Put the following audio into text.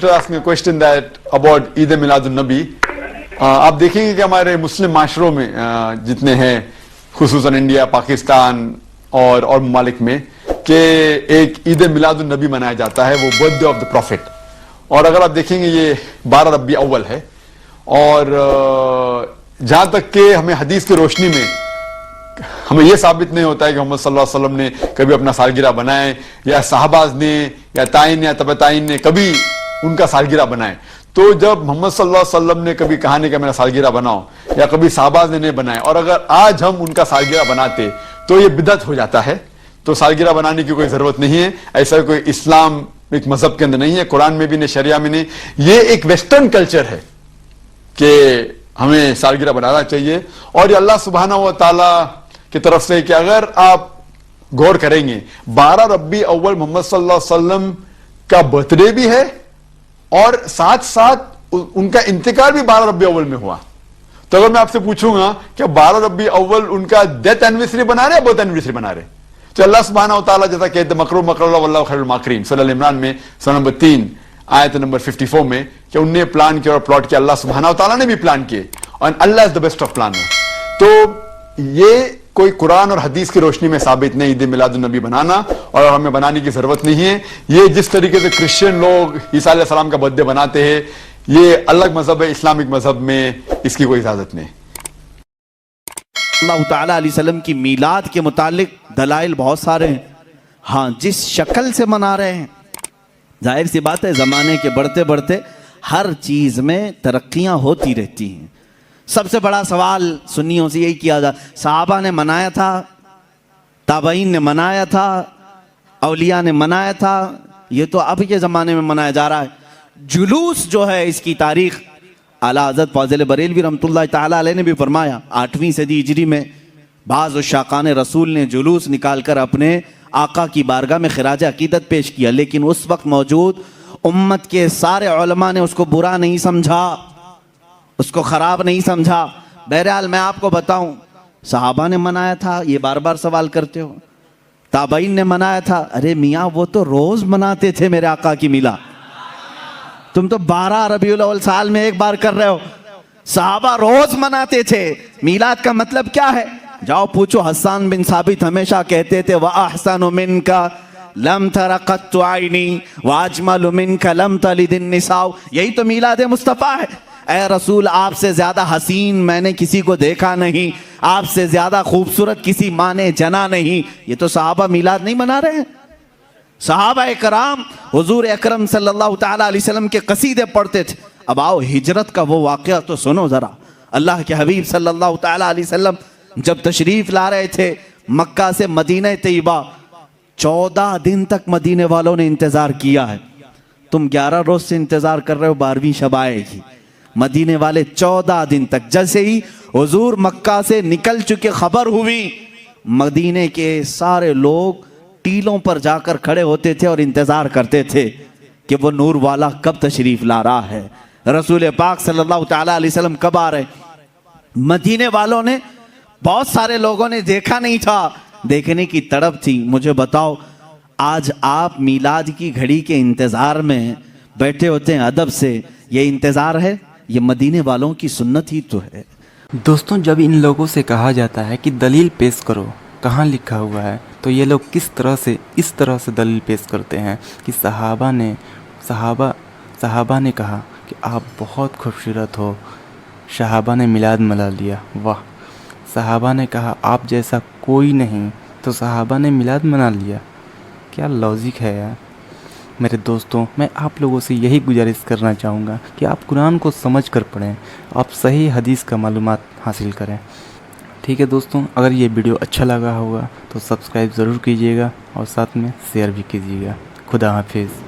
ask me a question that about Eid Miladun-Nabi. آپ دیکھیں گے کہ ہمارے مسلم معاشروں میں جتنے ہیں خصوصاً انڈیا، پاکستان اور ممالک میں کہ ایک عید میلاد النبی منایا جاتا ہے، وہ birthday of the prophet. اور اگر آپ دیکھیں گے یہ 12 ربیع اول ہے، اور جہاں تک کہ ہمیں حدیث کی روشنی میں ہمیں یہ ثابت نہیں ہوتا ہے کہ محمد صلی اللہ علیہ وسلم نے کبھی اپنا سالگرہ بنائے، یا صحابہ نے یا تائین یا تبع تائین نے کبھی ان کا سالگرہ بنائے. تو جب محمد صلی اللہ علیہ وسلم نے کبھی کہا نہیں کہ میرا سالگرہ بناؤ، یا کبھی صحابہ نے نہیں بنائے، اور اگر آج ہم ان کا سالگرہ بناتے تو یہ بدعت ہو جاتا ہے. تو سالگرہ بنانے کی کوئی ضرورت نہیں ہے، ایسا کوئی اسلام ایک مذہب کے اندر نہیں ہے، قرآن میں بھی نہیں، شریعہ میں نہیں. یہ ایک ویسٹرن کلچر ہے کہ ہمیں سالگرہ بنانا چاہیے. اور یہ اللہ سبحانہ و تعالی کی طرف سے کہ اگر آپ غور کریں گے 12 ربیع اول محمد صلی اللہ علیہ وسلم کا برتھ ڈے بھی ہے، اور ساتھ ساتھ ان کا انتقال بھی 12 ربیع اول میں ہوا. تو اگر میں آپ سے پوچھوں گا کہ 12 ربیع اول ان کا ڈیتھ اینیورسری بنا رہے یا برتھ اینیورسری بنا رہے، تو اللہ سبحانہ و تعالیٰ جیسا کہتے ہیں مکرو مکر اللہ واللہ خیر الماکرین، سورہ ال عمران میں سورہ نمبر 3 آیت نمبر 54 میں، کہ انہیں پلان کیا اور پلاٹ کیا، اللہ سبحانہ و تعالیٰ نے بھی پلان کیے، اور اللہ از دا بیسٹ آف پلانر. تو یہ کوئی قرآن اور حدیث کی روشنی میں ثابت نہیں عید میلاد النبی بنانا، اور ہمیں بنانے کی ضرورت نہیں ہے. یہ جس طریقے سے کرسچن لوگ عیسیٰ علیہ السلام کا برتھ ڈے بناتے ہیں، یہ الگ مذہب ہے، اسلامک مذہب میں اس کی کوئی اجازت نہیں. اللہ تعالیٰ علیہ وسلم کی میلاد کے متعلق دلائل بہت سارے ہیں. ہاں، جس شکل سے منا رہے ہیں، ظاہر سی بات ہے زمانے کے بڑھتے بڑھتے ہر چیز میں ترقیاں ہوتی رہتی ہیں. سب سے بڑا سوال سنیوں سے یہی کیا جا، صحابہ نے منایا تھا، تابعین نے منایا تھا، اولیاء نے منایا تھا، یہ تو اب کے زمانے میں منایا جا رہا ہے. جلوس جو ہے اس کی تاریخ اعلیٰ حضرت فاضل بریلوی رحمۃ اللہ تعالیٰ علیہ نے بھی فرمایا 8ویں صدی ہجری میں بعض عشاقان رسول نے جلوس نکال کر اپنے آقا کی بارگاہ میں خراج عقیدت پیش کیا، لیکن اس وقت موجود امت کے سارے علماء نے اس کو برا نہیں سمجھا، اس کو خراب نہیں سمجھا. بہرحال میں آپ کو بتاؤں، صحابہ نے منایا تھا، یہ بار بار سوال کرتے ہو، تابعین نے منایا تھا، ارے میاں وہ تو روز مناتے تھے میرے آقا کی میلاد، تم تو 12 ربیع الاول سال میں ایک بار کر رہے ہو. صحابہ روز مناتے تھے. میلاد کا مطلب کیا ہے؟ جاؤ پوچھو، حسان بن ثابت ہمیشہ کہتے تھے وَأَحْسَنُ مِنْكَ لَمْ تَرَ قَطُّ عَيْنِي وَأَجْمَلُ مِنْكَ لَمْ تَلِدِ النِّسَاءُ. یہی تو میلاد مصطفیٰ ہے. اے رسول، آپ سے زیادہ حسین میں نے کسی کو دیکھا نہیں، آپ سے زیادہ خوبصورت کسی ماں نے جنا نہیں. یہ تو صحابہ میلاد نہیں منا رہے ہیں. صحابہ کرام حضور اکرم صلی اللہ تعالیٰ علیہ وسلم کے قصیدے پڑھتے تھے. اب آؤ ہجرت کا وہ واقعہ تو سنو ذرا. اللہ کے حبیب صلی اللہ تعالیٰ علیہ وسلم جب تشریف لا رہے تھے مکہ سے مدینہ طیبہ، 14 دن تک مدینے والوں نے انتظار کیا ہے. تم 11 روز سے انتظار کر رہے ہو 12ویں شب آئے گی. مدینے والے 14 دن تک، جیسے ہی حضور مکہ سے نکل چکے خبر ہوئی، مدینے کے سارے لوگ ٹیلوں پر جا کر کھڑے ہوتے تھے اور انتظار کرتے تھے کہ وہ نور والا کب تشریف لا رہا ہے، رسول پاک صلی اللہ تعالیٰ علیہ وسلم کب آ رہے. مدینے والوں نے، بہت سارے لوگوں نے دیکھا نہیں تھا، دیکھنے کی تڑپ تھی. مجھے بتاؤ، آج آپ میلاد کی گھڑی کے انتظار میں بیٹھے ہوتے ہیں ادب سے، یہ انتظار ہے؟ یہ مدینے والوں کی سنت ہی تو ہے. دوستوں، جب ان لوگوں سے کہا جاتا ہے کہ دلیل پیش کرو، کہاں لکھا ہوا ہے، تو یہ لوگ اس طرح سے دلیل پیش کرتے ہیں کہ صحابہ نے کہا کہ آپ بہت خوبصورت ہو، صحابہ نے میلاد منا لیا. واہ! صحابہ نے کہا آپ جیسا کوئی نہیں، تو صحابہ نے میلاد منا لیا. کیا لاجک ہے یار. میرے دوستوں، میں آپ لوگوں سے یہی گزارش کرنا چاہوں گا کہ آپ قرآن کو سمجھ کر پڑھیں، آپ صحیح حدیث کا معلومات حاصل کریں. ٹھیک ہے دوستوں، اگر یہ ویڈیو اچھا لگا ہوگا تو سبسکرائب ضرور کیجیے گا، اور ساتھ میں شیئر بھی کیجیے گا. خدا حافظ.